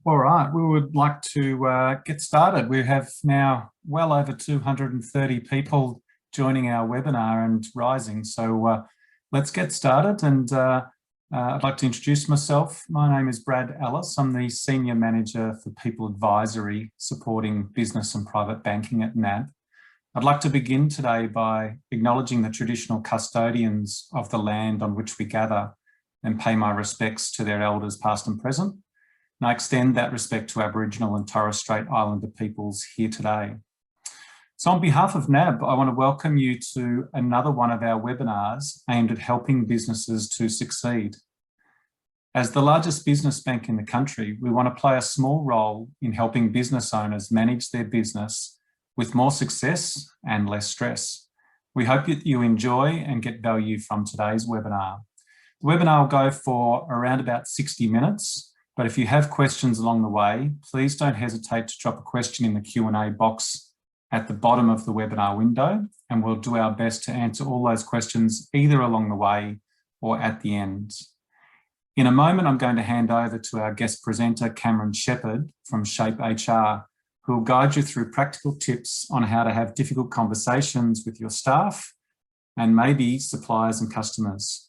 All right, we would like to get started. We have now well over 230 people joining our webinar and rising. So let's get started. And I'd like to introduce myself. My name is Brad Ellis. I'm the Senior Manager for People Advisory, supporting business and private banking at NAB. I'd like to begin today by acknowledging the traditional custodians of the land on which we gather and pay my respects to their elders past and present. And I extend that respect to Aboriginal and Torres Strait Islander peoples here today. So on behalf of NAB, I want to welcome you to another one of our webinars aimed at helping businesses to succeed. As the largest business bank in the country, we want to play a small role in helping business owners manage their business with more success and less stress. We hope that you enjoy and get value from today's webinar. The webinar will go for around about 60 minutes. But if you have questions along the way, please don't hesitate to drop a question in the Q&A box at the bottom of the webinar window, and we'll do our best to answer all those questions either along the way or at the end. In a moment, I'm going to hand over to our guest presenter, Cameron Shepherd from ShapeHR, who will guide you through practical tips on how to have difficult conversations with your staff and maybe suppliers and customers.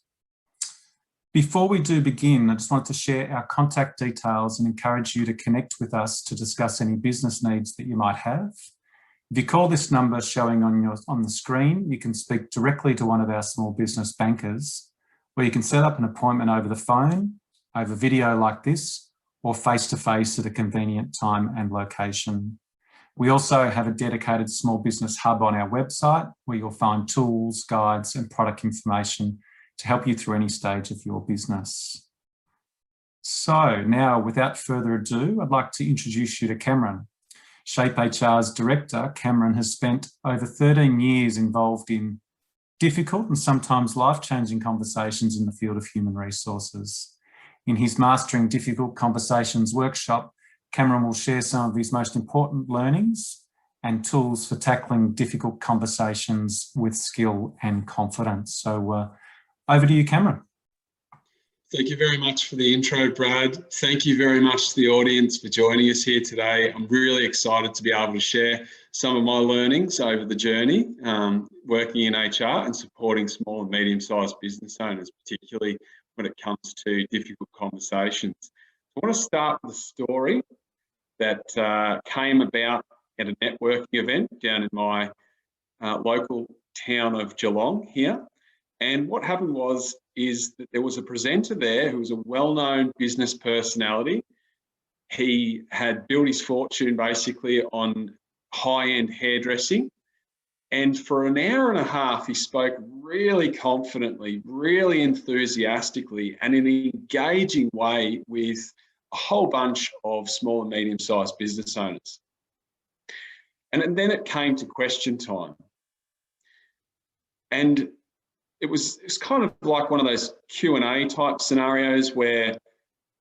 Before we do begin, I just want to share our contact details and encourage you to connect with us to discuss any business needs that you might have. If you call this number showing on the screen, you can speak directly to one of our small business bankers, or you can set up an appointment over the phone, over video like this, or face-to-face at a convenient time and location. We also have a dedicated small business hub on our website where you'll find tools, guides, and product information to help you through any stage of your business. So now, without further ado, I'd like to introduce you to Cameron. ShapeHR's director, Cameron, has spent over 13 years involved in difficult and sometimes life-changing conversations in the field of human resources. In his Mastering Difficult Conversations workshop, Cameron will share some of his most important learnings and tools for tackling difficult conversations with skill and confidence. So over to you, Cameron. Thank you very much for the intro, Brad. Thank you very much to the audience for joining us here today. I'm really excited to be able to share some of my learnings over the journey working in HR and supporting small and medium-sized business owners, particularly when it comes to difficult conversations. I want to start with a story that came about at a networking event down in my local town of Geelong here. And what happened is that there was a presenter there who was a well-known business personality. He had built his fortune basically on high-end hairdressing. And for an hour and a half, he spoke really confidently, really enthusiastically, and in an engaging way with a whole bunch of small and medium-sized business owners. And then it came to question time. And it was kind of like one of those Q&A type scenarios where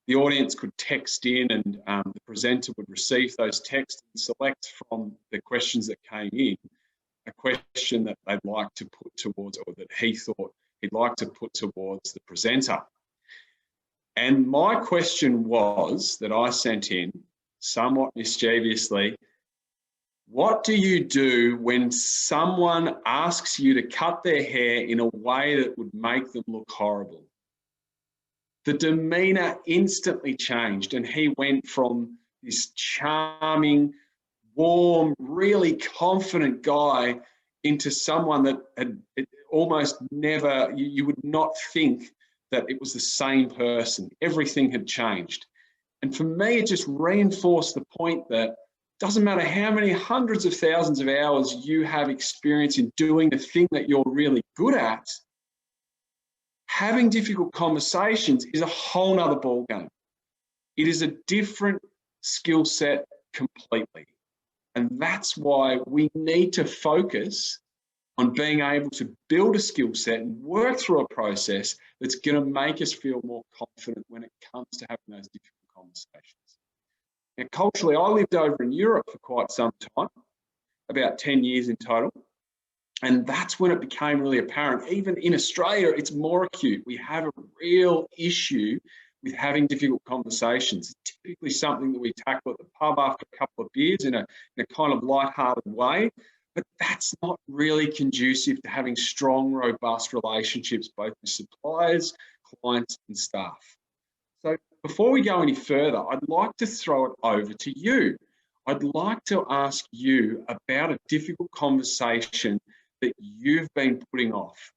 the audience could text in and the presenter would receive those texts and select from the questions that came in a question that they'd like to put towards, or that he thought he'd like to put towards the presenter. And my question was, that I sent in somewhat mischievously, what do you do when someone asks you to cut their hair in a way that would make them look horrible? The demeanor instantly changed, and he went from this charming, warm, really confident guy into someone that had almost never, you would not think that it was the same person. Everything had changed. And for me, it just reinforced the point that doesn't matter how many hundreds of thousands of hours you have experience in doing the thing that you're really good at, having difficult conversations is a whole nother ballgame. It is a different skill set completely. And that's why we need to focus on being able to build a skill set and work through a process that's going to make us feel more confident when it comes to having those difficult conversations. Now, culturally, I lived over in Europe for quite some time, about 10 years in total. And that's when it became really apparent. Even in Australia, it's more acute. We have a real issue with having difficult conversations. It's typically something that we tackle at the pub after a couple of beers in a kind of light-hearted way, but that's not really conducive to having strong, robust relationships, both with suppliers, clients, and staff. So before we go any further, I'd like to throw it over to you. I'd like to ask you about a difficult conversation that you've been putting off.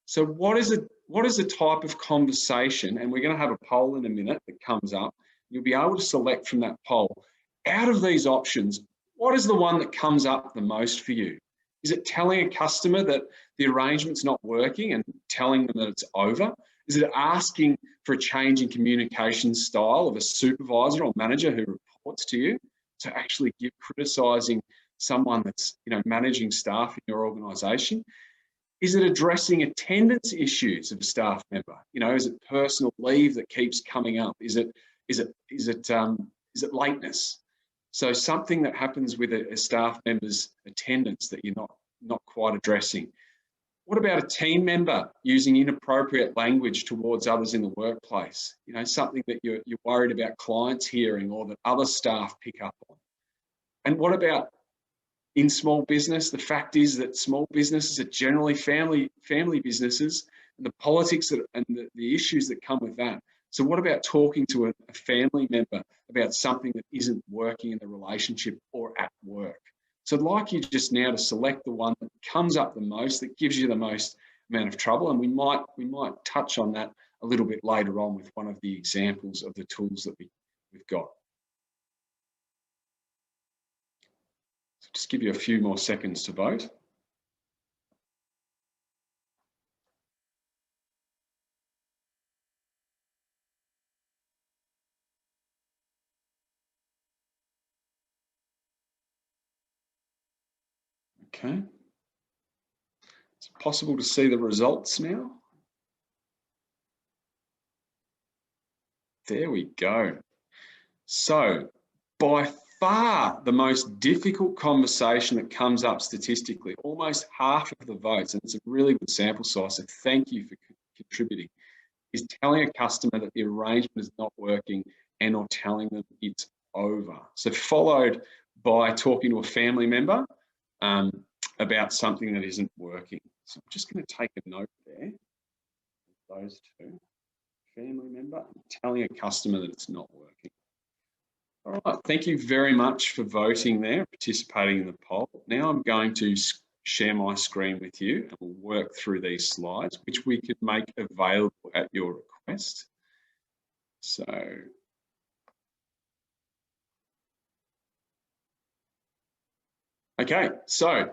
So what is a type of conversation, and we're going to have a poll in a minute that comes up. You'll be able to select from that poll. Out of these options, what is the one that comes up the most for you? Is it telling a customer that the arrangement's not working and telling them that it's over? Is it asking for a change in communication style of a supervisor or manager who reports to you to actually criticising someone that's managing staff in your organisation? Is it addressing attendance issues of a staff member? Is it personal leave that keeps coming up? Is it lateness? So something that happens with a staff member's attendance that you're not quite addressing. What about a team member using inappropriate language towards others in the workplace? Something that you're worried about clients hearing or that other staff pick up on. And what about in small business? The fact is that small businesses are generally family businesses, and the politics and the issues that come with that. So what about talking to a family member about something that isn't working in the relationship or at work? So I'd like you just now to select the one that comes up the most, that gives you the most amount of trouble, and we might touch on that a little bit later on with one of the examples of the tools that we've got. So just give you a few more seconds to vote. Okay. Is it possible to see the results now? There we go. So by far the most difficult conversation that comes up statistically, almost half of the votes, and it's a really good sample size, so thank you for contributing, is telling a customer that the arrangement is not working and or telling them it's over. So followed by talking to a family member about something that isn't working. So I'm just going to take a note there. Those two, family member and telling a customer that it's not working. All right, thank you very much for voting there, participating in the poll. Now I'm going to share my screen with you and we'll work through these slides, which we could make available at your request. So, okay, so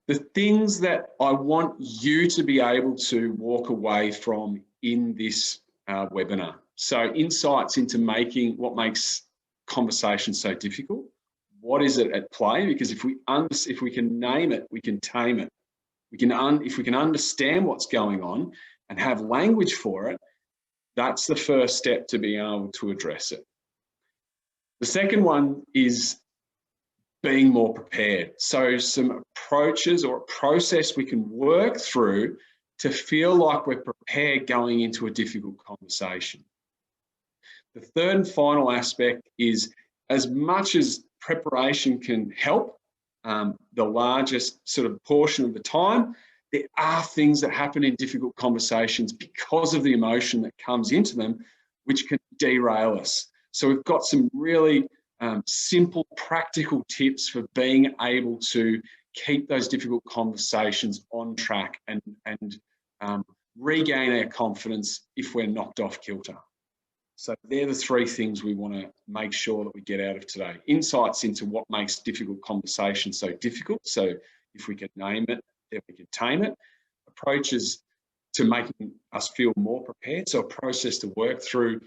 the things that I want you to be able to walk away from in this webinar. So insights into what makes conversation so difficult. What is it at play? Because if we can name it, we can tame it. If we can understand what's going on and have language for it, that's the first step to being able to address it. The second one is being more prepared. So some approaches or a process we can work through to feel like we're prepared going into a difficult conversation. The third and final aspect is, as much as preparation can help the largest sort of portion of the time, there are things that happen in difficult conversations because of the emotion that comes into them, which can derail us. So we've got some really simple, practical tips for being able to keep those difficult conversations on track and regain our confidence if we're knocked off kilter. So they're the three things we want to make sure that we get out of today. Insights into what makes difficult conversations so difficult. So if we can name it, then we can tame it. Approaches to making us feel more prepared. So a process to work through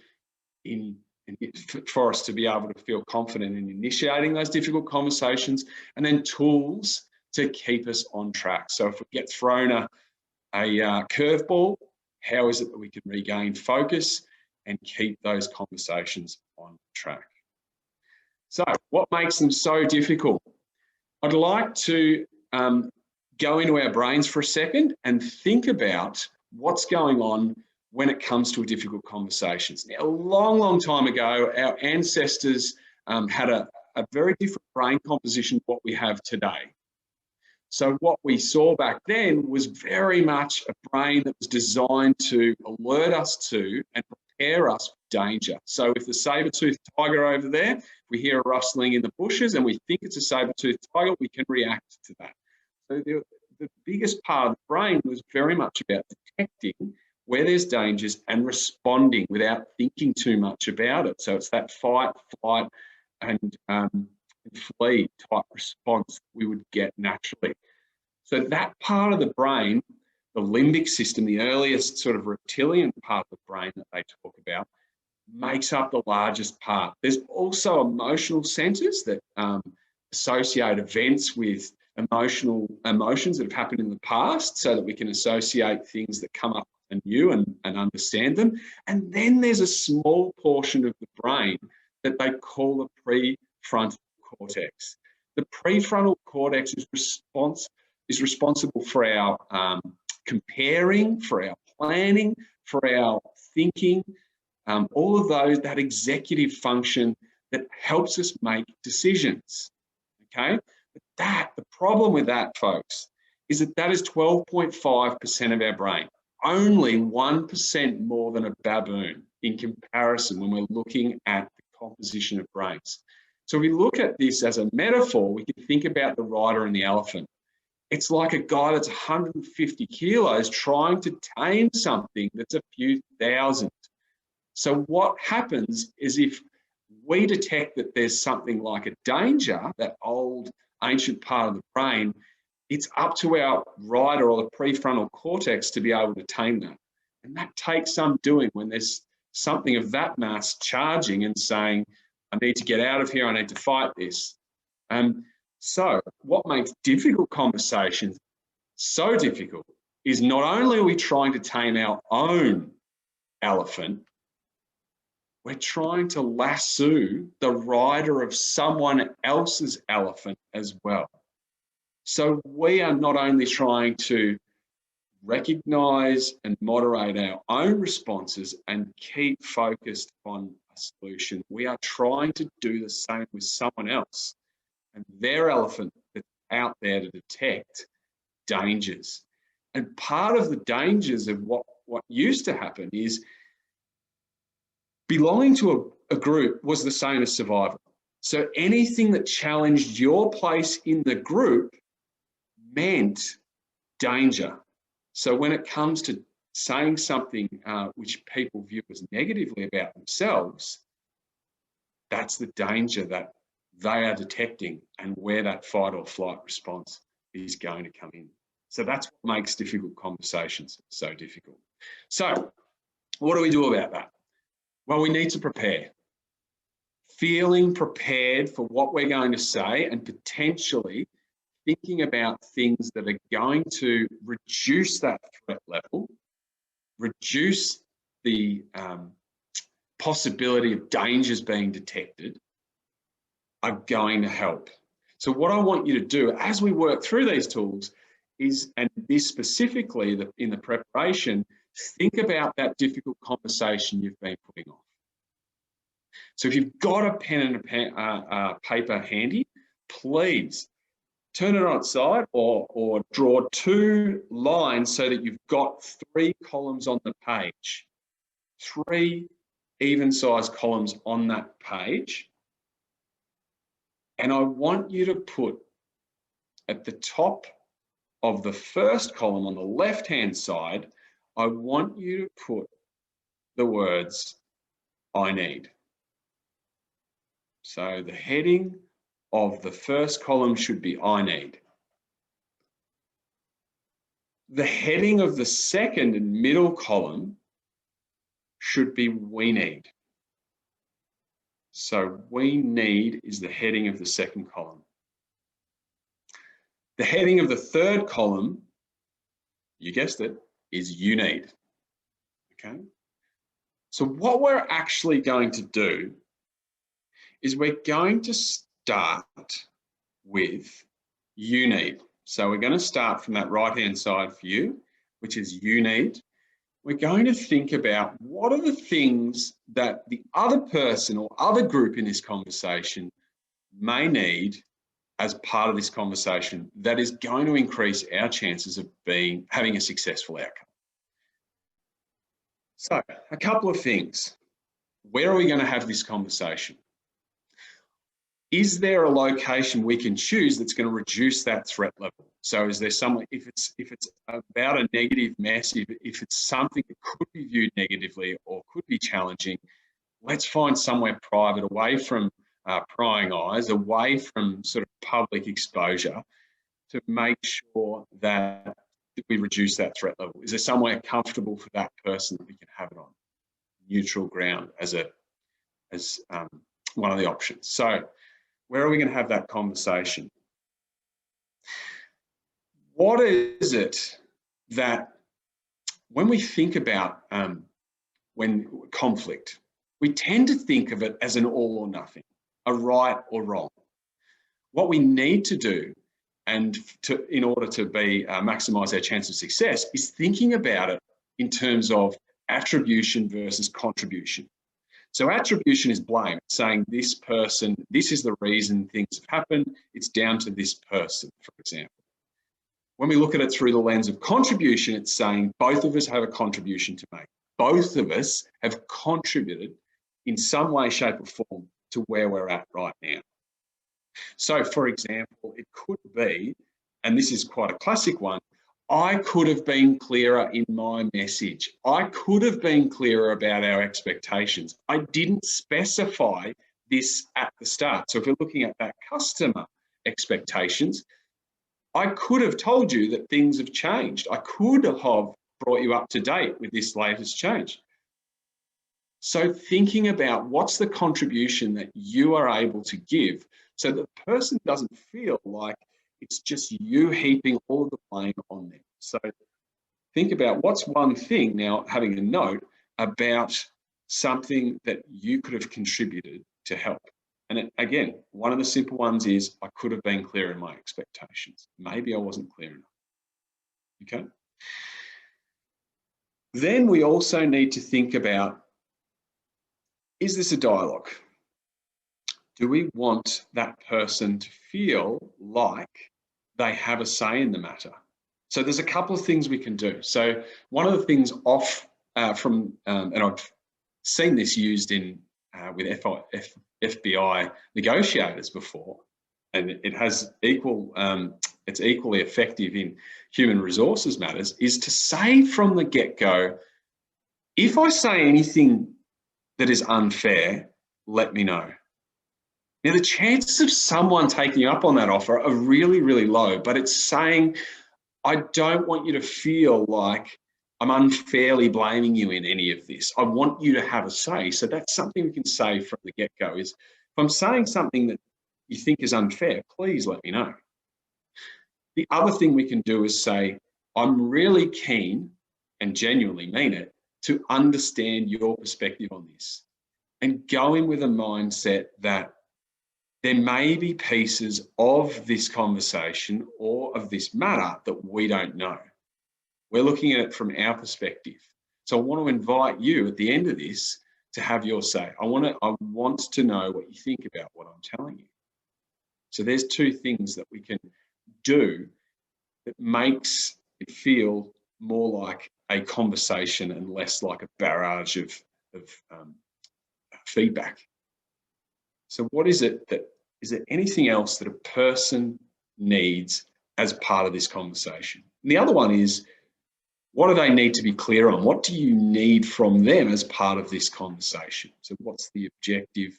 for us to be able to feel confident in initiating those difficult conversations, and then tools to keep us on track. So if we get thrown a curveball, how is it that we can regain focus and keep those conversations on track? So what makes them so difficult? I'd like to go into our brains for a second and think about what's going on when it comes to difficult conversations. Now, a long, long time ago, our ancestors had a very different brain composition to what we have today. So what we saw back then was very much a brain that was designed to alert us to and prepare us for danger. So if the saber-toothed tiger over there, if we hear a rustling in the bushes and we think it's a saber-toothed tiger, we can react to that. So the biggest part of the brain was very much about detecting where there's dangers and responding without thinking too much about it. So it's that fight, flight, and flee type response we would get naturally. So that part of the brain, the limbic system, the earliest sort of reptilian part of the brain that they talk about, makes up the largest part. There's also emotional centers that associate events with emotions that have happened in the past, so that we can associate things that come up anew and understand them. And then there's a small portion of the brain that they call the prefrontal cortex. The prefrontal cortex is responsible for our comparing, for our planning, for our thinking, all of those, that executive function that helps us make decisions, okay? But the problem with that, folks, is that is 12.5% of our brain, only 1% more than a baboon in comparison when we're looking at the composition of brains. So we look at this as a metaphor, we can think about the rider and the elephant. It's like a guy that's 150 kilos trying to tame something that's a few thousand. So what happens is, if we detect that there's something like a danger, that old ancient part of the brain, it's up to our rider or the prefrontal cortex to be able to tame that. And that takes some doing when there's something of that mass charging and saying, I need to get out of here, I need to fight this. So what makes difficult conversations so difficult is not only are we trying to tame our own elephant, we're trying to lasso the rider of someone else's elephant as well. So we are not only trying to recognize and moderate our own responses and keep focused on a solution, we are trying to do the same with someone else and their elephant that's out there to detect dangers. And part of the dangers of what used to happen is belonging to a group was the same as survival. So anything that challenged your place in the group meant danger. So when it comes to saying something which people view as negatively about themselves, that's the danger that they are detecting and where that fight or flight response is going to come in. So that's what makes difficult conversations so difficult. So what do we do about that? Well, we need to prepare. Feeling prepared for what we're going to say and potentially thinking about things that are going to reduce that threat level, reduce the possibility of dangers being detected, are going to help. So what I want you to do as we work through these tools is, and this specifically in the preparation, think about that difficult conversation you've been putting off. So if you've got a pen and a paper handy, please turn it on its side or draw 2 lines so that you've got 3 columns on the page, 3 even-sized columns on that page. And I want you to put at the top of the first column on the left-hand side, I want you to put the words, I need. So the heading of the first column should be I need. The heading of the second and middle column should be we need. So we need is the heading of the second column. The heading of the third column, you guessed it, is you need. Okay. So what we're actually going to do is we're going to start with you need. So we're going to start from that right-hand side for you, which is you need. we're going to think about what are the things that the other person or other group in this conversation may need as part of this conversation that is going to increase our chances of having a successful outcome. So, a couple of things. Where are we going to have this conversation? Is there a location we can choose that's going to reduce that threat level? So is there somewhere, if it's about a negative message, if it's something that could be viewed negatively or could be challenging, let's find somewhere private, away from prying eyes, away from sort of public exposure, to make sure that we reduce that threat level. Is there somewhere comfortable for that person that we can have it on? Neutral ground as one of the options. So where are we going to have that conversation? What is it that when we think about when conflict, we tend to think of it as an all or nothing, a right or wrong. What we need to do, and in order to maximise our chance of success, is thinking about it in terms of attribution versus contribution. So attribution is blame, saying this person, this is the reason things have happened, it's down to this person, for example. When we look at it through the lens of contribution, it's saying both of us have a contribution to make. Both of us have contributed in some way, shape or form to where we're at right now. So for example, it could be, and this is quite a classic one, I could have been clearer in my message. I could have been clearer about our expectations. I didn't specify this at the start. So if we're looking at that customer expectations, I could have told you that things have changed. I could have brought you up to date with this latest change. So thinking about what's the contribution that you are able to give so that the person doesn't feel like it's just you heaping all of the blame on them. So think about what's one thing, now having a note about something that you could have contributed to help. And again, one of the simple ones is I could have been clear in my expectations. Maybe I wasn't clear enough. Okay. Then we also need to think about, is this a dialogue? Do we want that person to feel like they have a say in the matter? So there's a couple of things we can do. So one of the things and I've seen this used with FBI negotiators before, and it has it's equally effective in human resources matters, is to say from the get-go, if I say anything that is unfair, let me know. Now, the chances of someone taking you up on that offer are really, really low, but it's saying, I don't want you to feel like I'm unfairly blaming you in any of this. I want you to have a say. So that's something we can say from the get-go is, if I'm saying something that you think is unfair, please let me know. The other thing we can do is say, I'm really keen and genuinely mean it to understand your perspective on this, and go in with a mindset that there may be pieces of this conversation or of this matter that we don't know. We're looking at it from our perspective. So I want to invite you at the end of this to have your say. I want to know what you think about what I'm telling you. So there's two things that we can do that makes it feel more like a conversation and less like a barrage of feedback. So what is it is there anything else that a person needs as part of this conversation? And the other one is, what do they need to be clear on? What do you need from them as part of this conversation? So what's the objective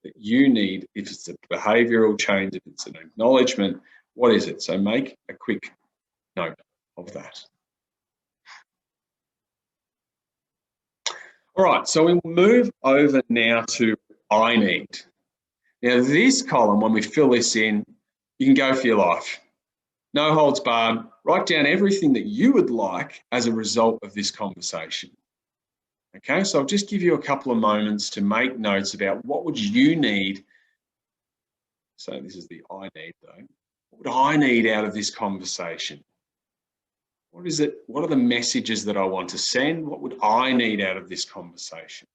that you need? If it's a behavioural change, if it's an acknowledgement, what is it? So make a quick note of that. All right, so we'll move over now to I need. Now this column, when we fill this in, you can go for your life. No holds barred. Write down everything that you would like as a result of this conversation. Okay, so I'll just give you a couple of moments to make notes about what would you need. So this is the I need though. What would I need out of this conversation? What is it? What are the messages that I want to send? What would I need out of this conversation?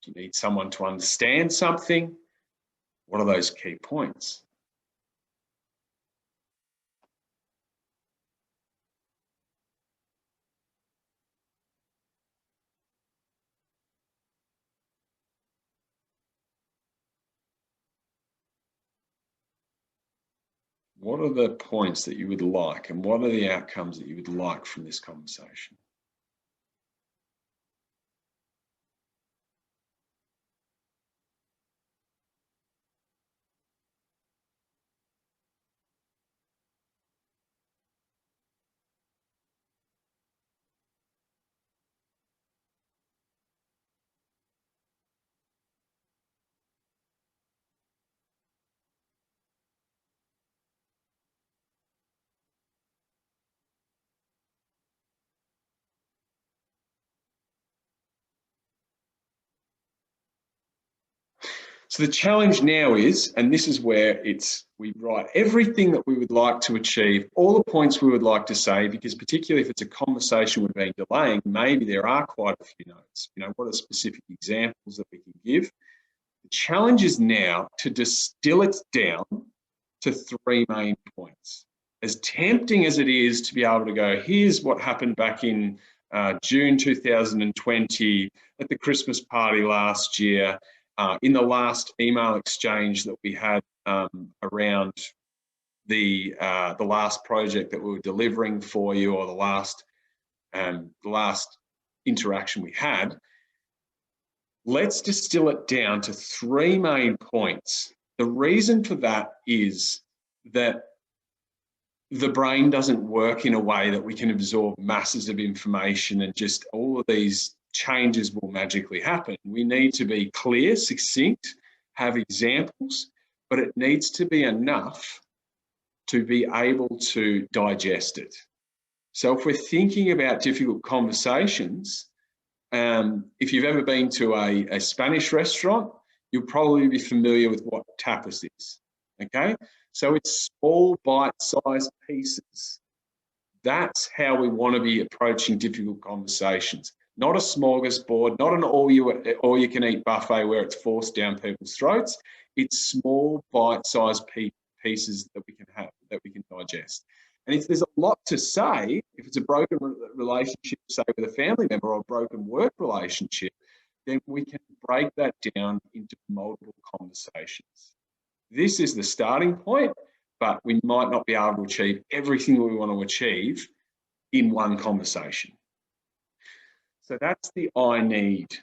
Do you need someone to understand something? What are those key points? What are the points that you would like, and what are the outcomes that you would like from this conversation? So the challenge now is, and this is where we write everything that we would like to achieve, all the points we would like to say, because particularly if it's a conversation we've been delaying, maybe there are quite a few notes. You know, what are specific examples that we can give? The challenge is now to distill it down to 3 main points. As tempting as it is to be able to go, here's what happened back in June 2020 at the Christmas party last year, in the last email exchange that we had around the last project that we were delivering for you, or the last interaction we had. Let's distill it down to 3 main points. The reason for that is that the brain doesn't work in a way that we can absorb masses of information and just all of these changes will magically happen. We need to be clear, succinct, have examples, but it needs to be enough to be able to digest it. So if we're thinking about difficult conversations, if you've ever been to a Spanish restaurant, you'll probably be familiar with what tapas is, okay? So it's small bite-sized pieces. That's how we want to be approaching difficult conversations. Not a smorgasbord, not an all-you-can-eat buffet where it's forced down people's throats. It's small bite-sized pieces that we can have, that we can digest. And if there's a lot to say, if it's a broken relationship, say with a family member, or a broken work relationship, then we can break that down into multiple conversations. This is the starting point, but we might not be able to achieve everything we want to achieve in one conversation. So that's the I need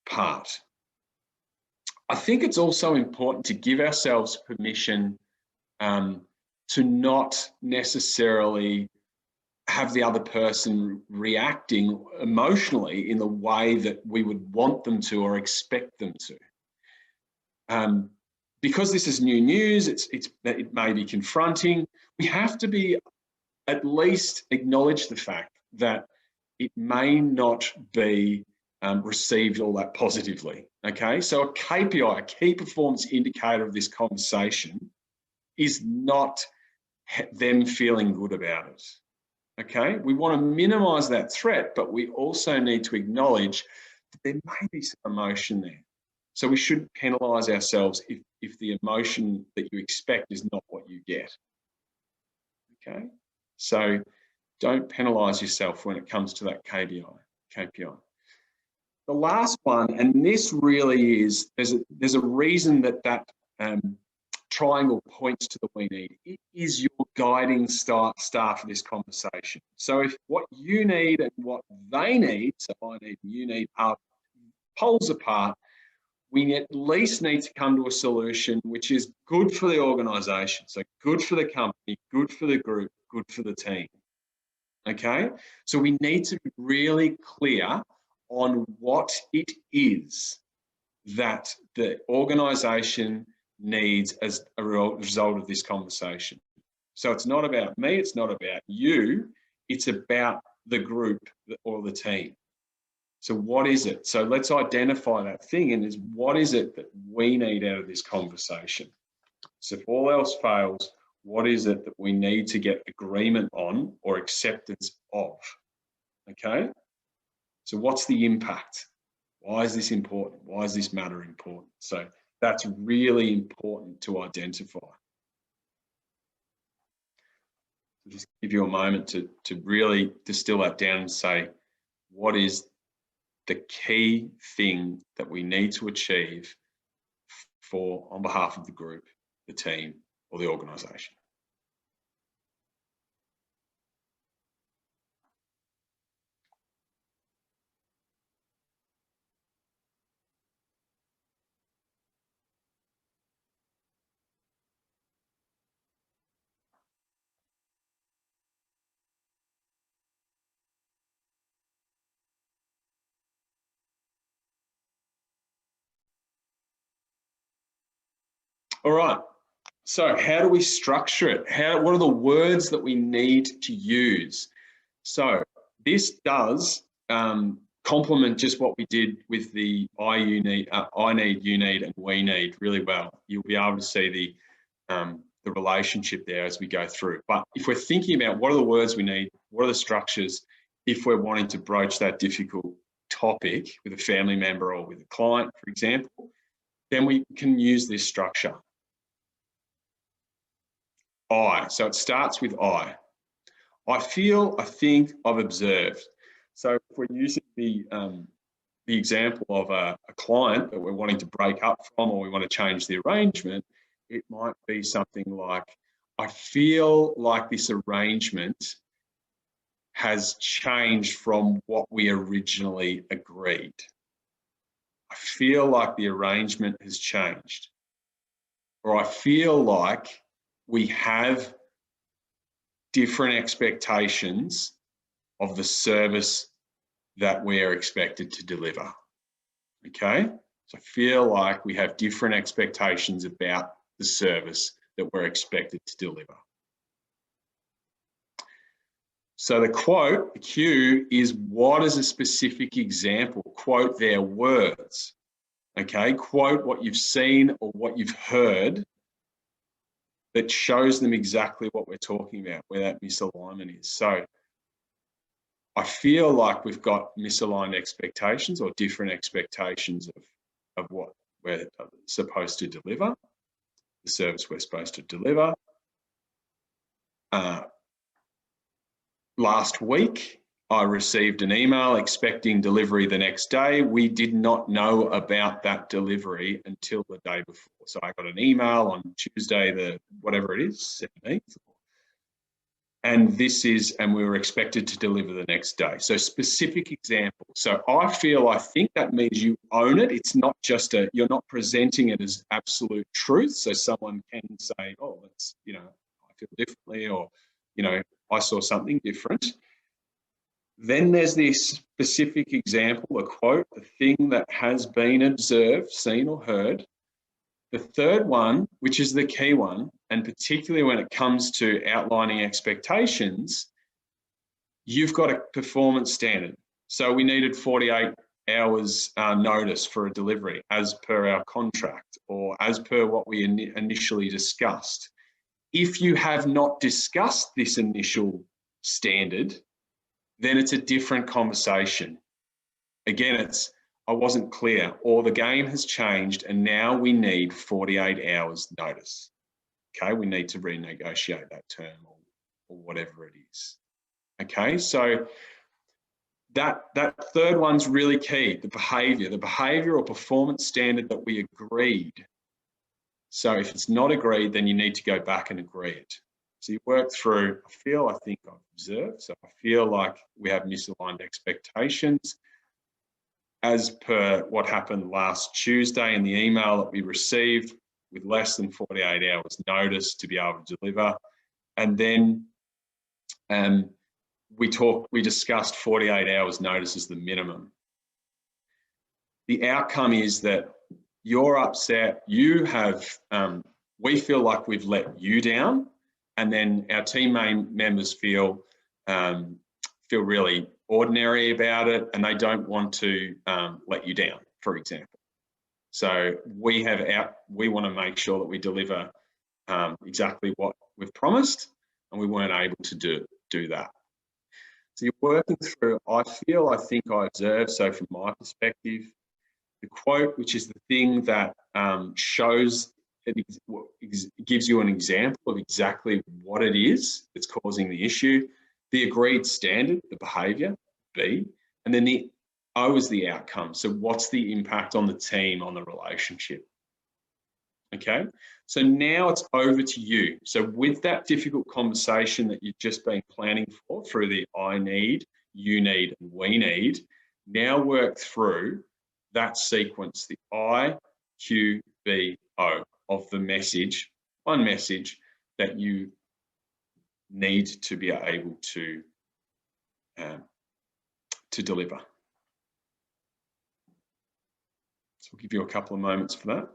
part. I think it's also important to give ourselves permission to not necessarily have the other person reacting emotionally in the way that we would want them to or expect them to. Because this is new news, it may be confronting. We have to be at least acknowledge the fact that it may not be received all that positively, okay? So a KPI, a key performance indicator of this conversation, is not them feeling good about it, okay? We want to minimize that threat, but we also need to acknowledge that there may be some emotion there. So we shouldn't penalize ourselves if the emotion that you expect is not what you get, okay? So don't penalize yourself when it comes to that KPI. The last one, and this really is, there's a reason that triangle points to the we need. It is your guiding star for this conversation. So if what you need and what they need, so I need and you need, are poles apart, we at least need to come to a solution which is good for the organisation. So good for the company, good for the group, good for the team. Okay, so we need to be really clear on what it is that the organisation needs as a result of this conversation. So it's not about me, it's not about you, it's about the group or the team. So what is it? So let's identify that thing, and is what is it that we need out of this conversation? So if all else fails, What is it that we need to get agreement on or acceptance of? Okay, so what's the impact? Why is this important? Why is this matter important? So that's really important to identify. Just give you a moment to really distill that down and say, what is the key thing that we need to achieve on behalf of the group, the team, or the organisation? All right, so how do we structure it? What are the words that we need to use? So this does complement just what we did with the I need, you need, and we need really well. You'll be able to see the relationship there as we go through. But if we're thinking about what are the words we need, what are the structures, if we're wanting to broach that difficult topic with a family member or with a client, for example, then we can use this structure. I. So it starts with I. I feel, I think, I've observed. So if we're using the example of a client that we're wanting to break up from, or we want to change the arrangement, it might be something like, I feel like this arrangement has changed from what we originally agreed. I feel like the arrangement has changed. Or I feel like we have different expectations of the service that we are expected to deliver. Okay, so I feel like we have different expectations about the service that we're expected to deliver. So the quote, the cue, is what is a specific example? Quote their words. Okay, quote what you've seen or what you've heard that shows them exactly what we're talking about, where that misalignment is. So I feel like we've got misaligned expectations or different expectations of what we're supposed to deliver, the service we're supposed to deliver. Last week, I received an email expecting delivery the next day. We did not know about that delivery until the day before. So I got an email on Tuesday, whatever it is, 17th. And we were expected to deliver the next day. So specific example. So I think that means you own it. It's not just you're not presenting it as absolute truth. So someone can say, oh, that's, I feel differently, or, I saw something different. Then there's this specific example, a quote, the thing that has been observed, seen, or heard. The third one, which is the key one, and particularly when it comes to outlining expectations, you've got a performance standard. So we needed 48 hours notice for a delivery as per our contract, or as per what we initially discussed. If you have not discussed this initial standard, then it's a different conversation. Again, it's, I wasn't clear, or the game has changed and now we need 48 hours notice. Okay, we need to renegotiate that term or whatever it is. Okay, so that third one's really key, the behavior or performance standard that we agreed. So if it's not agreed, then you need to go back and agree it. So you work through, I think I've observed. So I feel like we have misaligned expectations as per what happened last Tuesday in the email that we received with less than 48 hours notice to be able to deliver. And then we discussed 48 hours notice as the minimum. The outcome is that you're upset, you have, we feel like we've let you down, and then our team members feel really ordinary about it, and they don't want to let you down, for example. So we want to make sure that we deliver exactly what we've promised, and we weren't able to do that. So you're working through, I think I observed, so from my perspective, the quote, which is the thing that shows, it gives you an example of exactly what it is that's causing the issue, the agreed standard, the behaviour, B, and then the O is the outcome. So what's the impact on the team, on the relationship? Okay, so now it's over to you. So with that difficult conversation that you've just been planning for through the I need, you need, and we need, now work through that sequence, the I, Q, B, O of the message, one message that you need to be able to deliver. So we'll give you a couple of moments for that.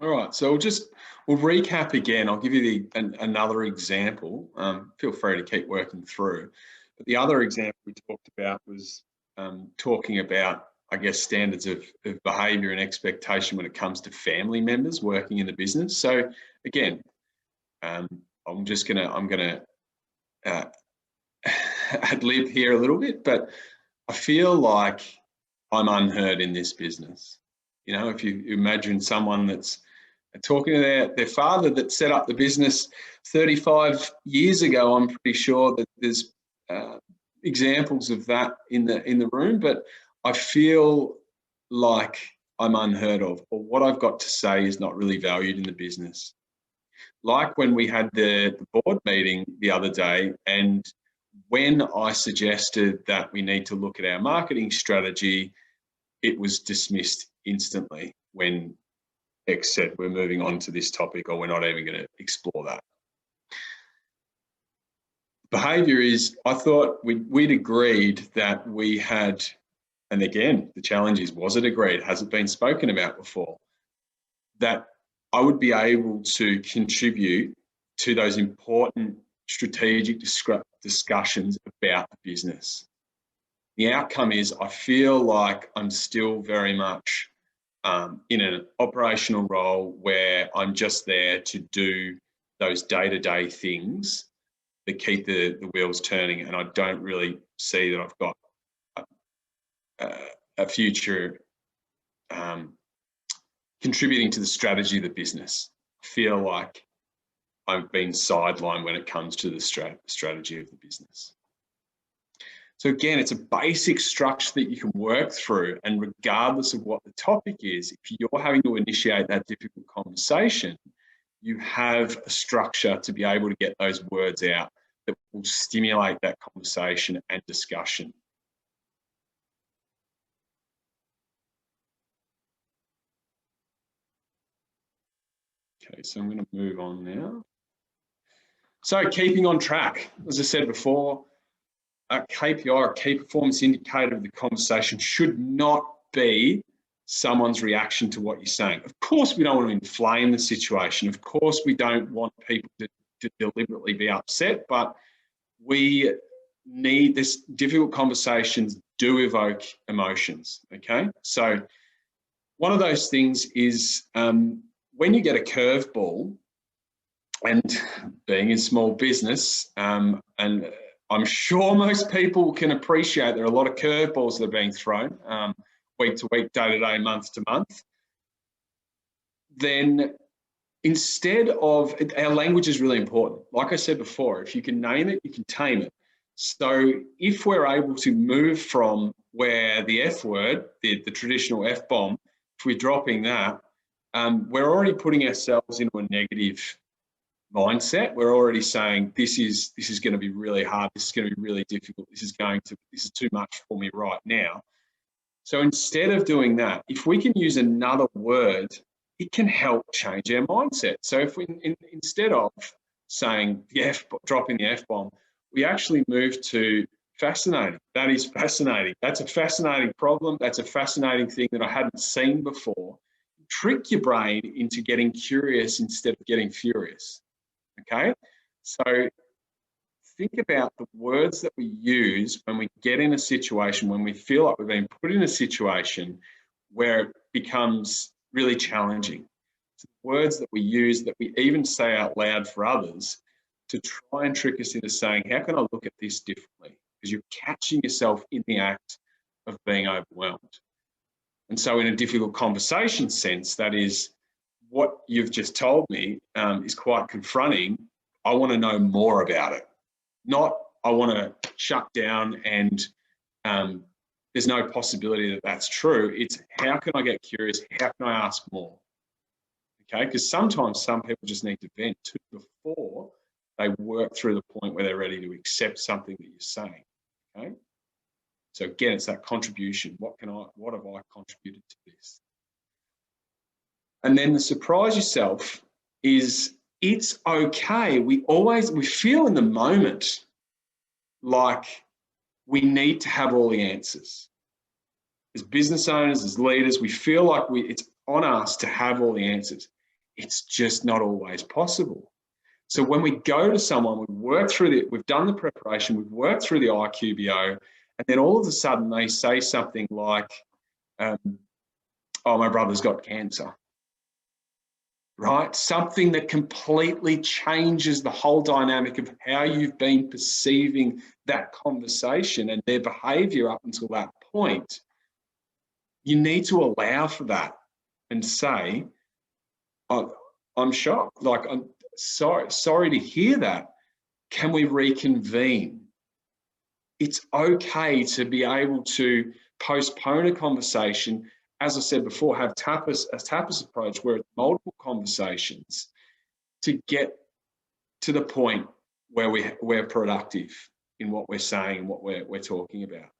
All right, so we'll recap again. I'll give you another example. Feel free to keep working through. But the other example we talked about was talking about, I guess, standards of behaviour and expectation when it comes to family members working in the business. So again, I'm gonna ad lib here a little bit, but I feel like I'm unheard in this business. You know, if you imagine someone that's talking to their father that set up the business 35 years ago, I'm pretty sure that there's examples of that in the room, but I feel like I'm unheard of, or what I've got to say is not really valued in the business. Like when we had the board meeting the other day, and when I suggested that we need to look at our marketing strategy, it was dismissed instantly when X said we're moving on to this topic, or we're not even going to explore that. Behaviour is, I thought we'd agreed that we had, and again, the challenge is, was it agreed? Has it been spoken about before? That I would be able to contribute to those important strategic discussions about the business. The outcome is I feel like I'm still very much in an operational role where I'm just there to do those day-to-day things that keep the wheels turning, and I don't really see that I've got a future contributing to the strategy of the business. I feel like I've been sidelined when it comes to the strategy of the business. So again, it's a basic structure that you can work through, and regardless of what the topic is, if you're having to initiate that difficult conversation, you have a structure to be able to get those words out that will stimulate that conversation and discussion. Okay, so I'm going to move on now. So keeping on track, as I said before, a KPI, a key performance indicator of the conversation, should not be someone's reaction to what you're saying. Of course, we don't want to inflame the situation. Of course, we don't want people to deliberately be upset, but we need this. Difficult conversations do evoke emotions, okay? So one of those things is when you get a curveball, and being in small business, and I'm sure most people can appreciate there are a lot of curveballs that are being thrown week to week, day to day, month to month. Then instead of, our language is really important. Like I said before, if you can name it, you can tame it. So if we're able to move from where the F word, the traditional F-bomb, if we're dropping that, we're already putting ourselves into a negative mindset. We're already saying this is going to be really hard. This is going to be really difficult. This is too much for me right now. So instead of doing that, if we can use another word, it can help change our mindset. So if we, instead of saying dropping the F-bomb, we actually move to fascinating. That is fascinating. That's a fascinating problem. That's a fascinating thing that I hadn't seen before. Trick your brain into getting curious instead of getting furious. Okay, so think about the words that we use when we get in a situation, when we feel like we've been put in a situation where it becomes really challenging. So the words that we use, that we even say out loud for others, to try and trick us into saying, how can I look at this differently? Because you're catching yourself in the act of being overwhelmed. And so in a difficult conversation sense, that is, what you've just told me is quite confronting. I want to know more about it. Not, I want to shut down and there's no possibility that that's true. It's, how can I get curious? How can I ask more? Okay, because sometimes some people just need to vent to before they work through the point where they're ready to accept something that you're saying. Okay, so again, it's that contribution. What have I contributed to this? And then the surprise yourself is, it's okay. We feel in the moment like we need to have all the answers. As business owners, as leaders, we feel like it's on us to have all the answers. It's just not always possible. So when we go to someone, we've done the preparation, we've worked through the IQBO, and then all of a sudden they say something like, oh, my brother's got cancer. Right? Something that completely changes the whole dynamic of how you've been perceiving that conversation and their behavior up until that point. You need to allow for that and say, I'm shocked. Like, I'm sorry to hear that. Can we reconvene? It's okay to be able to postpone a conversation. As I said before, have a tapas approach where it's multiple conversations to get to the point where we're productive in what we're saying and what we're talking about.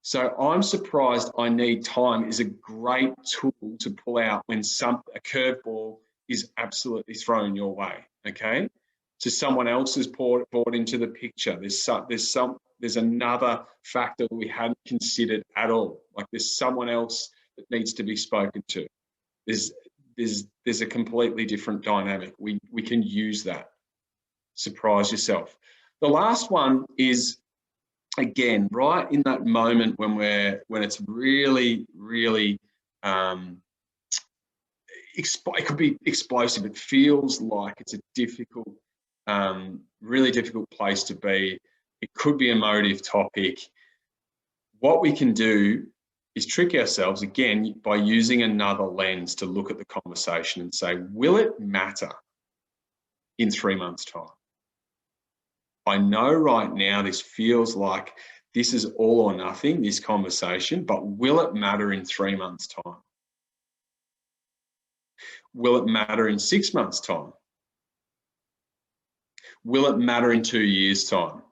So I'm surprised I need time is a great tool to pull out when a curveball is absolutely thrown your way, okay? So someone else is brought into the picture. There's another factor that we hadn't considered at all. Like, there's someone else that needs to be spoken to. There's a completely different dynamic. We can use that. Surprise yourself. The last one is, again, right in that moment when it's really, really, it could be explosive. It feels like it's a difficult, really difficult place to be. It could be an emotive topic. What we can do is trick ourselves, again, by using another lens to look at the conversation and say, will it matter in 3 months' time? I know right now this feels like this is all or nothing, this conversation, but will it matter in 3 months' time? Will it matter in 6 months' time? Will it matter in 2 years' time?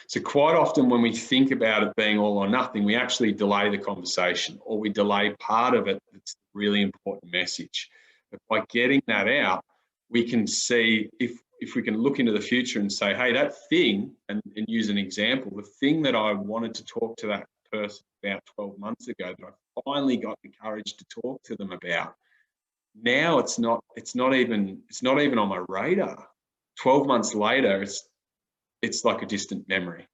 So quite often when we think about it being all or nothing, we actually delay the conversation, or we delay part of it that's a really important message. But by getting that out, we can see if we can look into the future and say, hey, that thing, and use an example, the thing that I wanted to talk to that person about 12 months ago that I finally got the courage to talk to them about. Now it's not even on my radar. 12 months later, it's like a distant memory.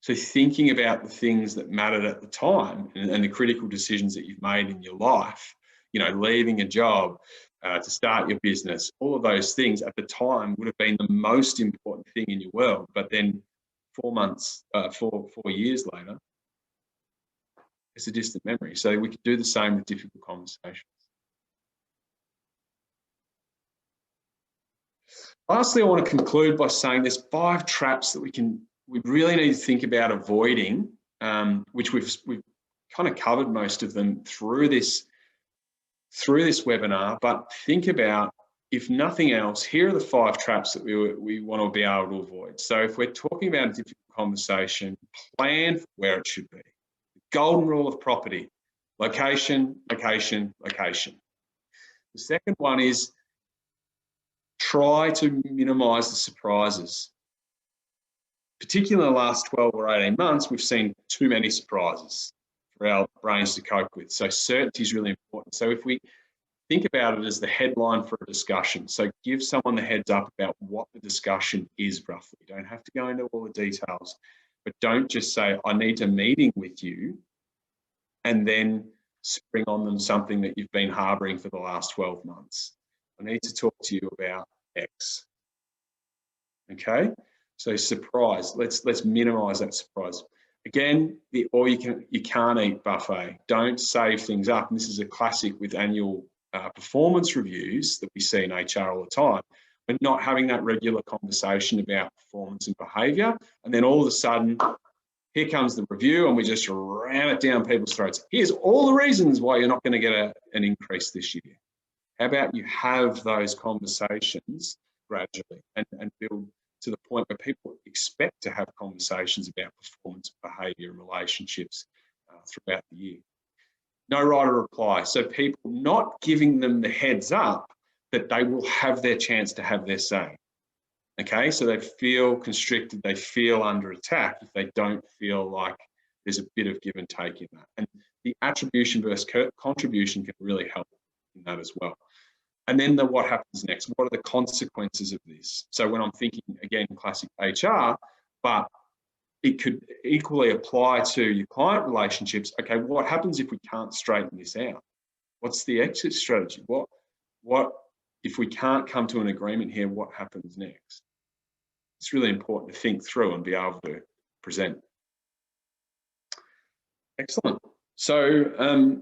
So thinking about the things that mattered at the time and the critical decisions that you've made in your life, you know, leaving a job, to start your business, all of those things at the time would have been the most important thing in your world. But then 4 years later, it's a distant memory. So we can do the same with difficult conversations. Lastly, I want to conclude by saying there's 5 traps that we really need to think about avoiding, which we've kind of covered most of them through this webinar. But think about, if nothing else, here are the 5 traps that we want to be able to avoid. So if we're talking about a difficult conversation, plan for where it should be. The golden rule of property: location, location, location. The second one is try to minimize the surprises. Particularly in the last 12 or 18 months, we've seen too many surprises for our brains to cope with. So certainty is really important. So if we think about it as the headline for a discussion, so give someone the heads up about what the discussion is roughly. You don't have to go into all the details, but don't just say, I need a meeting with you, and then spring on them something that you've been harboring for the last 12 months. I need to talk to you about X. Okay, so surprise. Let's minimize that surprise. Again, the all you can't eat buffet. Don't save things up. And this is a classic with annual performance reviews that we see in HR all the time. We're not having that regular conversation about performance and behaviour, and then all of a sudden, here comes the review, and we just ram it down people's throats. Here's all the reasons why you're not going to get an increase this year. How about you have those conversations gradually and build to the point where people expect to have conversations about performance, behaviour, and relationships throughout the year. No right or reply. So people not giving them the heads up that they will have their chance to have their say. Okay, so they feel constricted, they feel under attack if they don't feel like there's a bit of give and take in that. And the attribution versus contribution can really help in that as well. And then what happens next? What are the consequences of this? So when I'm thinking, again, classic HR, but it could equally apply to your client relationships. Okay, what happens if we can't straighten this out? What's the exit strategy? What if we can't come to an agreement here, what happens next? It's really important to think through and be able to present. Excellent. So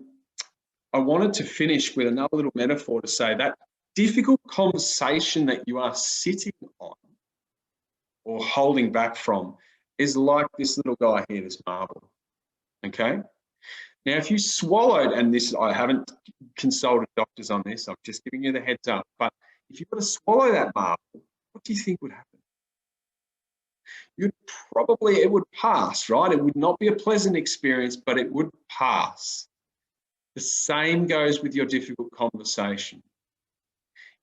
I wanted to finish with another little metaphor to say that difficult conversation that you are sitting on or holding back from is like this little guy here, this marble, okay? Now, if you swallowed, and this, I haven't consulted doctors on this, I'm just giving you the heads up, but if you were to swallow that marble, what do you think would happen? It would pass, right? It would not be a pleasant experience, but it would pass. The same goes with your difficult conversation.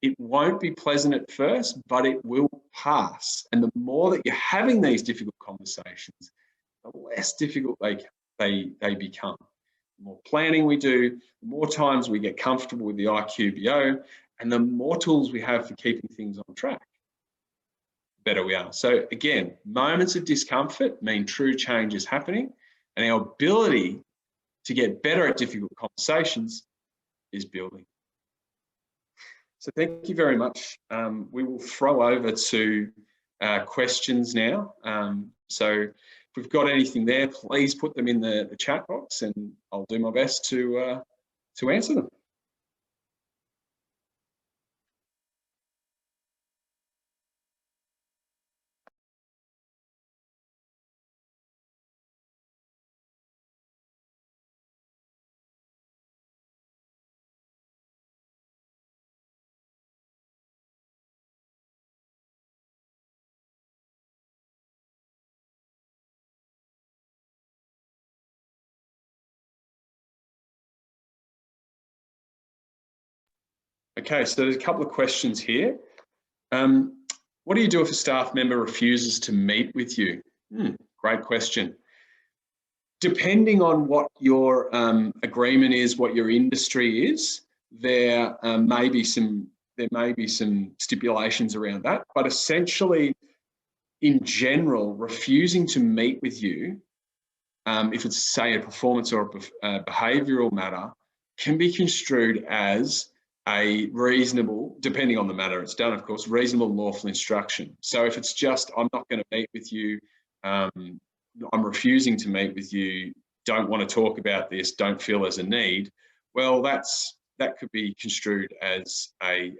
It won't be pleasant at first, but it will pass. And the more that you're having these difficult conversations, the less difficult they become. The more planning we do, the more times we get comfortable with the IQBO, and the more tools we have for keeping things on track, the better we are. So again, moments of discomfort mean true change is happening, and our ability to get better at difficult conversations is building. So thank you very much. We will throw over to questions now. So if we've got anything there, please put them in the chat box, and I'll do my best to answer them. Okay, so there's a couple of questions here. What do you do if a staff member refuses to meet with you? Great question. depending on what your agreement is, what your industry is, there may be some stipulations around that. But essentially, in general, refusing to meet with you, if it's, say, a performance or a behavioural matter, can be construed as a reasonable, depending on the matter it's done, of course, reasonable lawful instruction. So if it's just, I'm not going to meet with you, I'm refusing to meet with you, don't want to talk about this, don't feel there's a need, well, that could be construed as a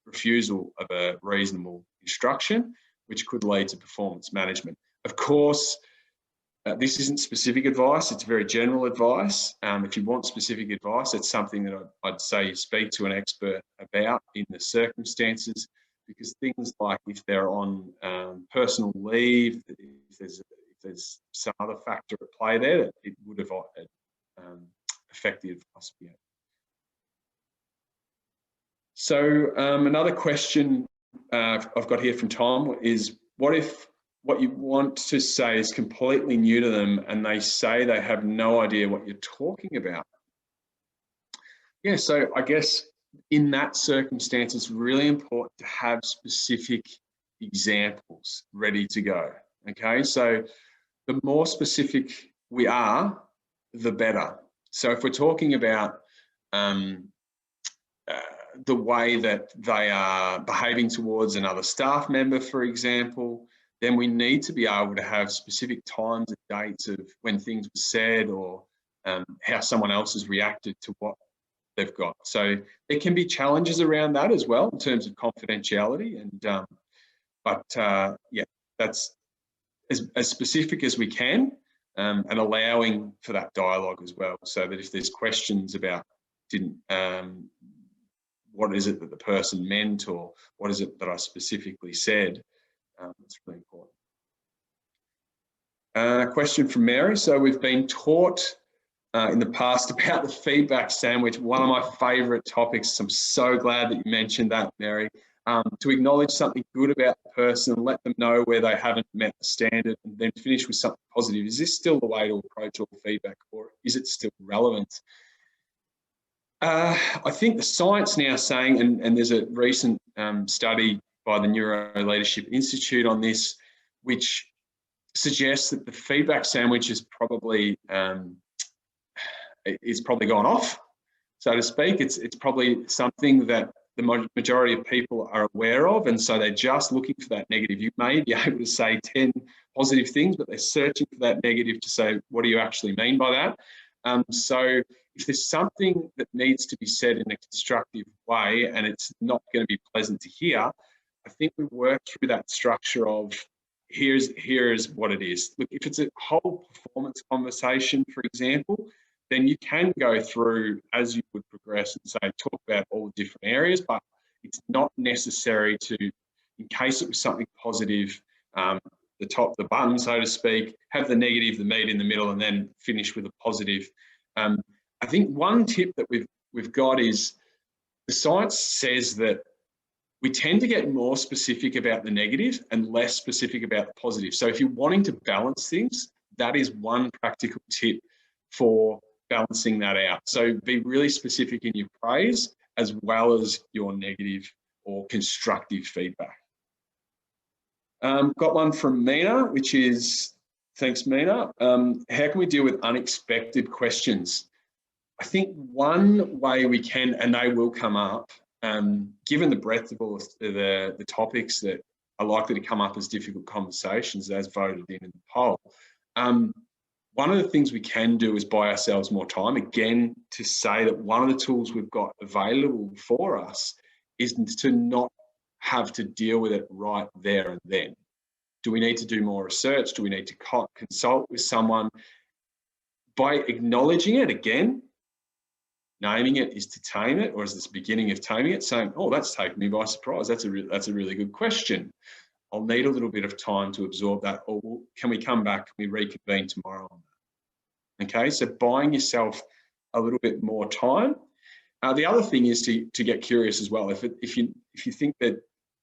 refusal of a reasonable instruction, which could lead to performance management. Of course, this isn't specific advice, it's very general advice. If you want specific advice, it's something that I'd say you speak to an expert about in the circumstances, because things like if they're on personal leave, if there's some other factor at play there, it would affect the advice. Yeah. So another question I've got here from Tom is, what if what you want to say is completely new to them and they say they have no idea what you're talking about? Yeah, so I guess in that circumstance, it's really important to have specific examples ready to go, okay? So the more specific we are, the better. So if we're talking about the way that they are behaving towards another staff member, for example, then we need to be able to have specific times and dates of when things were said, or how someone else has reacted to what they've got. So there can be challenges around that as well in terms of confidentiality. And yeah, that's as specific as we can, and allowing for that dialogue as well, so that if there's questions about what is it that the person meant, or what is it that I specifically said, it's really important. Question from Mary. So we've been taught in the past about the feedback sandwich, one of my favourite topics. I'm so glad that you mentioned that, Mary. To acknowledge something good about the person, let them know where they haven't met the standard, and then finish with something positive. Is this still the way to approach all feedback, or is it still relevant? I think the science now saying, and there's a recent study by the Neuro Leadership Institute on this, which suggests that the feedback sandwich is probably gone off, so to speak. It's probably something that the majority of people are aware of, and so they're just looking for that negative. You may be able to say 10 positive things, but they're searching for that negative to say, what do you actually mean by that? So if there's something that needs to be said in a constructive way and it's not going to be pleasant to hear, I think we work through that structure of here's what it is. Look, if it's a whole performance conversation, for example, then you can go through as you would progress and say, talk about all different areas, but it's not necessary to, in case it was something positive, the button, so to speak, have the negative, the meat in the middle, and then finish with a positive. I think one tip that we've got is, the science says that we tend to get more specific about the negative and less specific about the positive. So if you're wanting to balance things, that is one practical tip for balancing that out. So be really specific in your praise as well as your negative or constructive feedback. Got one from Mina, which is, thanks Mina, how can we deal with unexpected questions? I think one way we can, and they will come up, given the breadth of all the topics that are likely to come up as difficult conversations as voted in the poll, one of the things we can do is buy ourselves more time, again, to say that one of the tools we've got available for us is to not have to deal with it right there and then. Do we need to do more research? Do we need to consult with someone? By acknowledging it, again, naming it is to tame it, or is this the beginning of taming it, saying, oh, that's taken me by surprise. That's a really good question. I'll need a little bit of time to absorb that, or can we come back, can we reconvene tomorrow on that? Okay, so buying yourself a little bit more time. The other thing is to get curious as well. If you think that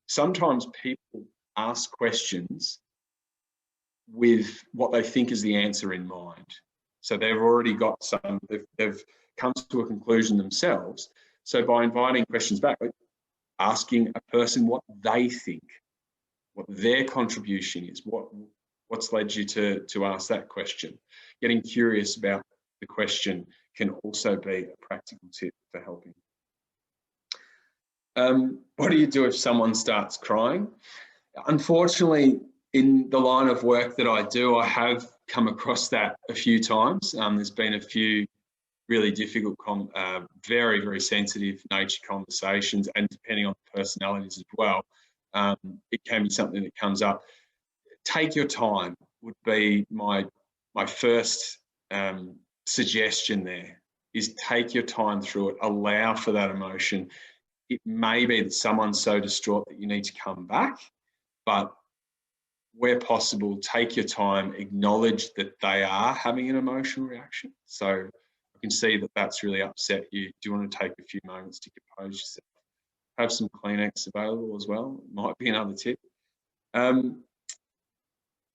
sometimes people ask questions with what they think is the answer in mind. So they've already got some, they've come to a conclusion themselves. So by inviting questions back, asking a person what they think, what their contribution is, what's led you to ask that question. Getting curious about the question can also be a practical tip for helping. What do you do if someone starts crying? Unfortunately, in the line of work that I do, I have come across that a few times. There's been a few really difficult, very, very sensitive nature conversations, and depending on personalities as well, it can be something that comes up. Take your time would be my first suggestion there, is take your time through it, allow for that emotion. It may be that someone's so distraught that you need to come back, but where possible, take your time, acknowledge that they are having an emotional reaction. So I can see that that's really upset you. Do you want to take a few moments to compose yourself? Have some Kleenex available as well. Might be another tip.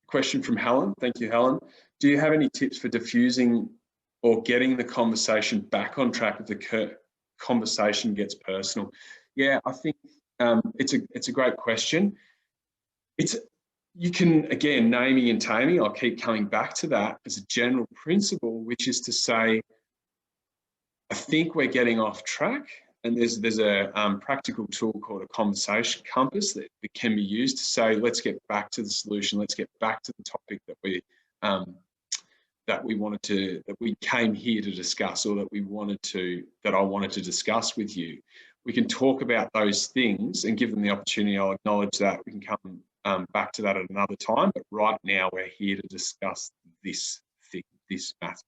Question from Helen. Thank you, Helen. Do you have any tips for diffusing or getting the conversation back on track if the conversation gets personal? Yeah, I think it's a great question. You can, again, naming and taming, I'll keep coming back to that as a general principle, which is to say, I think we're getting off track, and there's a practical tool called a conversation compass that can be used to say, let's get back to the solution, let's get back to the topic that we came here to discuss, or that I wanted to discuss with you. We can talk about those things and give them the opportunity. I'll acknowledge that. We can come back to that at another time, but right now we're here to discuss this thing, this matter,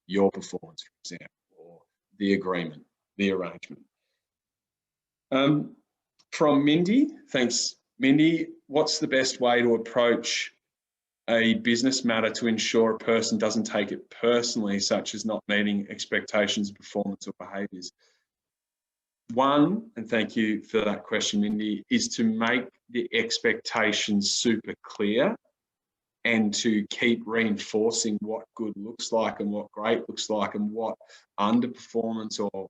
your performance, for example, or the agreement, the arrangement. From Mindy, thanks, Mindy. What's the best way to approach a business matter to ensure a person doesn't take it personally, such as not meeting expectations of performance or behaviours? One, and thank you for that question, Mindy, is to make the expectations super clear and to keep reinforcing what good looks like and what great looks like and what underperformance or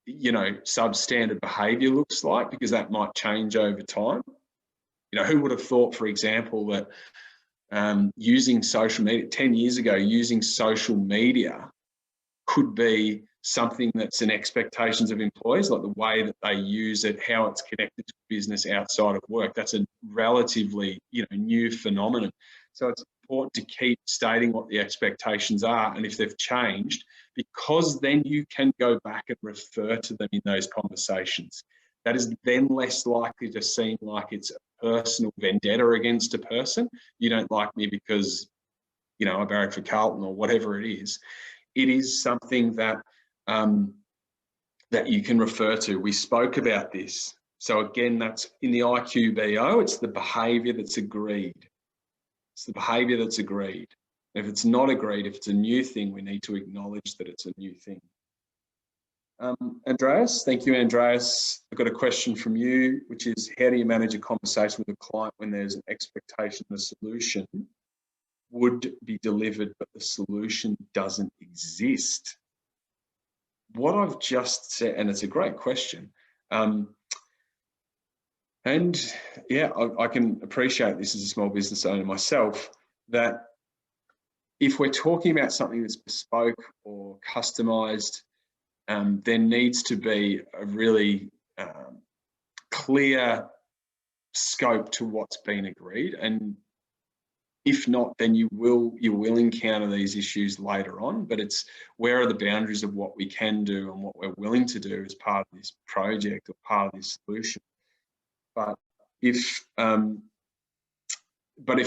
substandard behaviour looks like, because that might change over time. Who would have thought, for example, that using social media 10 years ago, using social media could be something that's in expectations of employees, like the way that they use it, how it's connected to business outside of work. That's a relatively, new phenomenon. So it's important to keep stating what the expectations are, and if they've changed, because then you can go back and refer to them in those conversations. That is then less likely to seem like it's a personal vendetta against a person. You don't like me because, I barrack for Carlton or whatever it is. It is something that that you can refer to. We spoke about this. So again, that's in the IQBO, it's the behaviour that's agreed. It's the behaviour that's agreed. If it's not agreed, if it's a new thing, we need to acknowledge that it's a new thing. Andreas, thank you, Andreas. I've got a question from you, which is, how do you manage a conversation with a client when there's an expectation the solution would be delivered, but the solution doesn't exist? What I've just said, and it's a great question, and yeah, I can appreciate this as a small business owner myself, that if we're talking about something that's bespoke or customised, there needs to be a really clear scope to what's been agreed, and if not, then you will encounter these issues later on. But it's, where are the boundaries of what we can do and what we're willing to do as part of this project or part of this solution. But if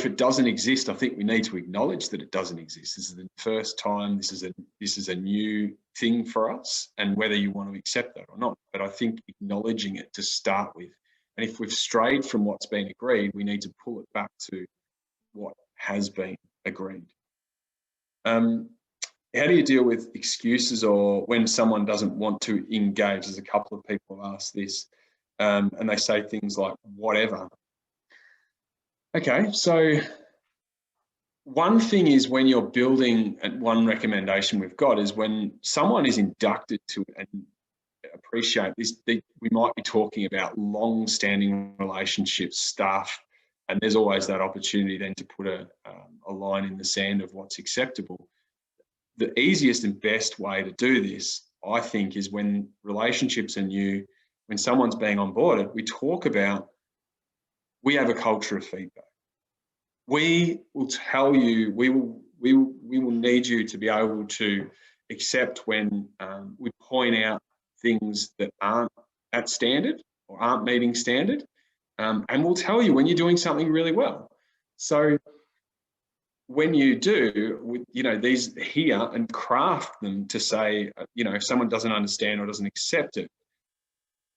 it doesn't exist, I think we need to acknowledge that it doesn't exist. This is the first time. This is a new thing for us, and whether you want to accept that or not. But I think acknowledging it to start with, and if we've strayed from what's been agreed, we need to pull it back to what has been agreed. How do you deal with excuses or when someone doesn't want to engage? There's a couple of people have asked this, and they say things like, whatever. Okay, so one thing is when you're building, and one recommendation we've got is when someone is inducted to, and appreciate this, we might be talking about long-standing relationships, staff, and there's always that opportunity then to put a line in the sand of what's acceptable. The easiest and best way to do this, I think, is when relationships are new, when someone's being onboarded, we talk about, we have a culture of feedback. We will tell you, we will need you to be able to accept when we point out things that aren't at standard or aren't meeting standard, and we'll tell you when you're doing something really well. So when you do, you know, these here, and craft them to say, you know, if someone doesn't understand or doesn't accept it,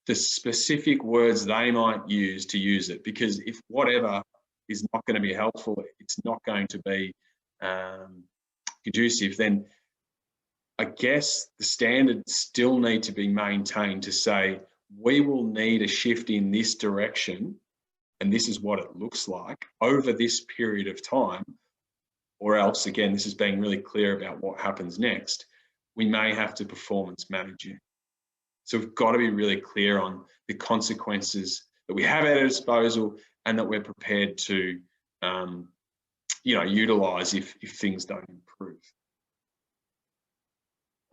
the specific words they might use to use it, because if whatever is not going to be helpful, it's not going to be conducive, then I guess the standards still need to be maintained to say, we will need a shift in this direction, and this is what it looks like over this period of time, or else, again, this is being really clear about what happens next. We may have to performance manage you. So we've got to be really clear on the consequences that we have at our disposal and that we're prepared to, you know, utilise if things don't improve.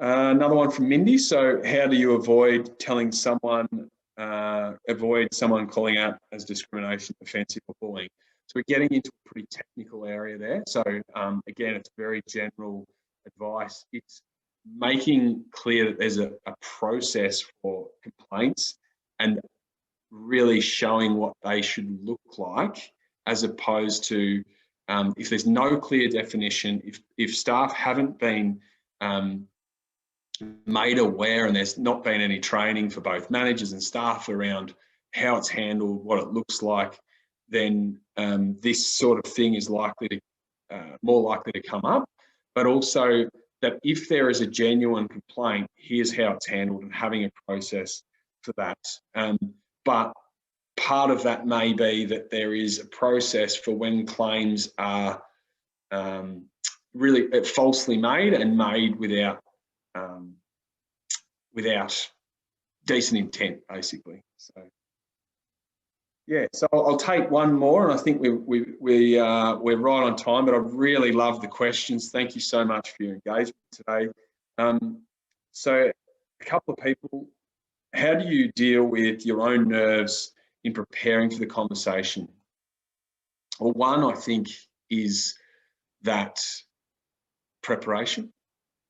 Another one from Mindy. So how do you avoid telling someone, avoid someone calling out as discrimination, offensive or bullying? So we're getting into a pretty technical area there. So again, it's very general advice. It's making clear that there's a process for complaints and really showing what they should look like, as opposed to if there's no clear definition, if staff haven't been made aware and there's not been any training for both managers and staff around how it's handled, what it looks like, then this sort of thing is likely to more likely to come up. But also that if there is a genuine complaint, here's how it's handled, and having a process for that. But part of that may be that there is a process for when claims are really falsely made and made without without decent intent, basically. So yeah, so I'll take one more, and I think we're right on time. But I really love the questions. Thank you so much for your engagement today. So a couple of people, how do you deal with your own nerves in preparing for the conversation? Well, one, I think, is that preparation.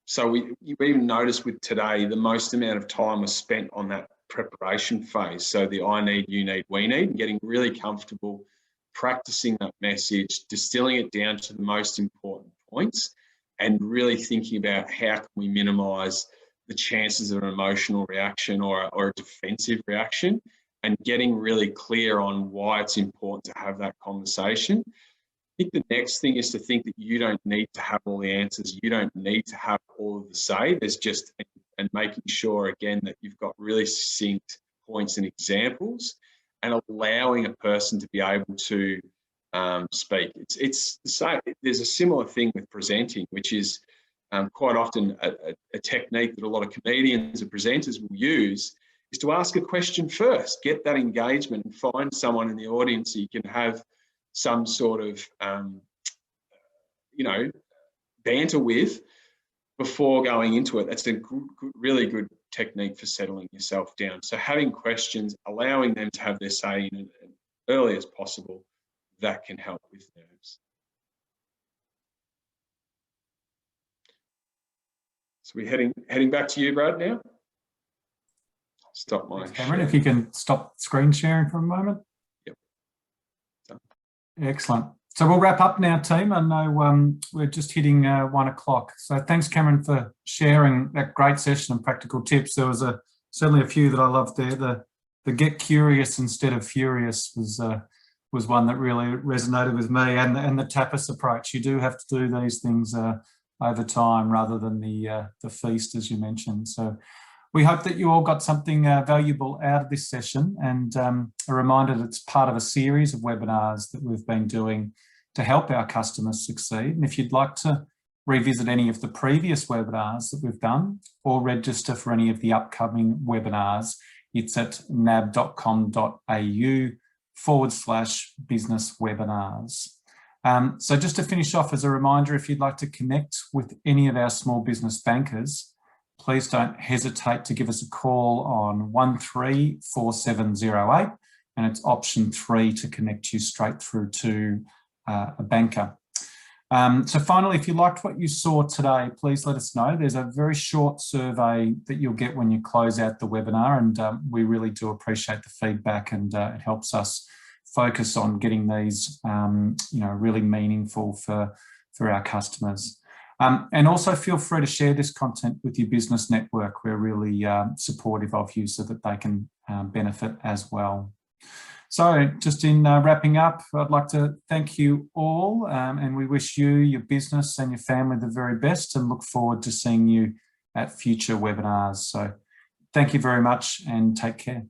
So we even noticed with today, the most amount of time was spent on that preparation phase. So the I need, you need, we need, and getting really comfortable practicing that message, distilling it down to the most important points, and really thinking about how can we minimise the chances of an emotional reaction or a defensive reaction, and getting really clear on why it's important to have that conversation. I think the next thing is to think that you don't need to have all the answers. You don't need to have all of the say. There's just, and making sure, again, that you've got really succinct points and examples, and allowing a person to be able to speak. It's the same. There's a similar thing with presenting, which is quite often a technique that a lot of comedians and presenters will use, is to ask a question first, get that engagement, and find someone in the audience so you can have some sort of, you know, banter with before going into it. That's a really good technique for settling yourself down. So having questions, allowing them to have their say in as early as possible, that can help with nerves. So we're heading back to you, Brad, now. Stop my Cameron, if you can stop screen sharing for a moment. Yep. Excellent. So we'll wrap up now, team. I know we're just hitting 1 o'clock. So thanks, Cameron, for sharing that great session and practical tips. There was certainly a few that I loved there. The get curious instead of furious was one that really resonated with me, and the tapas approach. You do have to do these things over time rather than the feast, as you mentioned. So we hope that you all got something valuable out of this session, and a reminder that it's part of a series of webinars that we've been doing to help our customers succeed. And if you'd like to revisit any of the previous webinars that we've done or register for any of the upcoming webinars, it's at nab.com.au/business webinars. So just to finish off, as a reminder, if you'd like to connect with any of our small business bankers, please don't hesitate to give us a call on 134708, and it's option 3 to connect you straight through to a banker. So finally, if you liked what you saw today, please let us know. There's a very short survey that you'll get when you close out the webinar, and we really do appreciate the feedback, and it helps us focus on getting these really meaningful for our customers. And also feel free to share this content with your business network. We're really supportive of you so that they can benefit as well. So just in wrapping up, I'd like to thank you all, and we wish you, your business and your family the very best, and look forward to seeing you at future webinars. So thank you very much and take care.